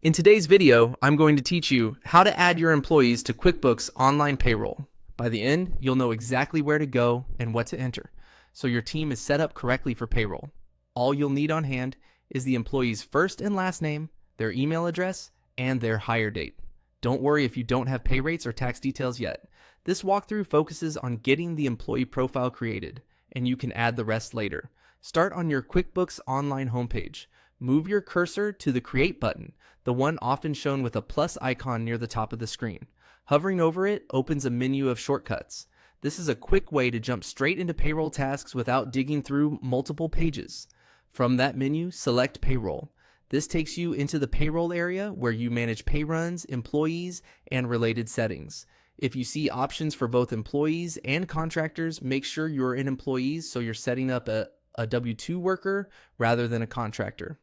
In today's video, I'm going to teach you how to add your employees to QuickBooks Online Payroll. By the end, you'll know exactly where to go and what to enter, so your team is set up correctly for payroll. All you'll need on hand is the employee's first and last name, their email address, and their hire date. Don't worry if you don't have pay rates or tax details yet. This walkthrough focuses on getting the employee profile created, and you can add the rest later. Start on your QuickBooks Online homepage. Move your cursor to the Create button, the one often shown with a plus icon near the top of the screen. Hovering over it opens a menu of shortcuts. This is a quick way to jump straight into payroll tasks without digging through multiple pages. From that menu, select Payroll. This takes you into the payroll area where you manage pay runs, employees, and related settings. If you see options for both employees and contractors, make sure you're in employees so you're setting up a W-2 worker rather than a contractor.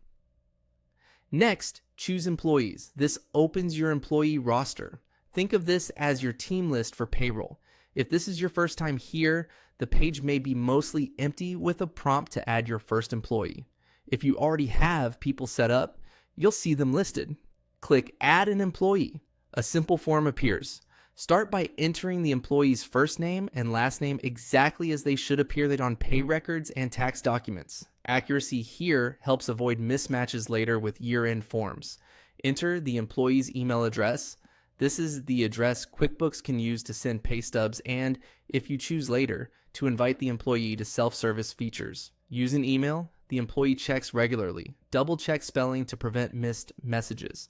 Next, choose employees. This opens your employee roster. Think of this as your team list for payroll. If this is your first time here, the page may be mostly empty with a prompt to add your first employee. If you already have people set up, you'll see them listed. Click Add an Employee. A simple form appears. Start by entering the employee's first name and last name exactly as they should appear on pay records and tax documents. Accuracy here helps avoid mismatches later with year-end forms. Enter the employee's email address. This is the address QuickBooks can use to send pay stubs and, if you choose later, to invite the employee to self-service features. Use an email the employee checks regularly. Double-check spelling to prevent missed messages.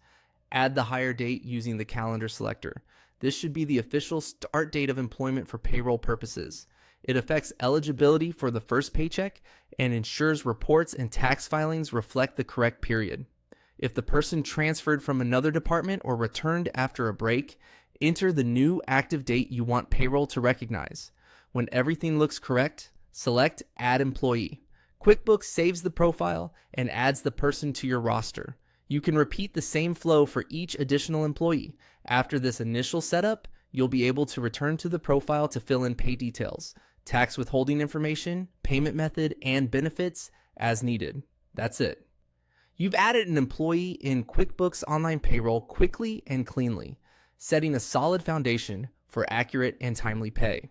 Add the hire date using the calendar selector. This should be the official start date of employment for payroll purposes. It affects eligibility for the first paycheck and ensures reports and tax filings reflect the correct period. If the person transferred from another department or returned after a break, enter the new active date you want payroll to recognize. When everything looks correct, select Add Employee. QuickBooks saves the profile and adds the person to your roster. You can repeat the same flow for each additional employee. After this initial setup, you'll be able to return to the profile to fill in pay details, tax withholding information, payment method, and benefits as needed. That's it. You've added an employee in QuickBooks Online Payroll quickly and cleanly, setting a solid foundation for accurate and timely pay.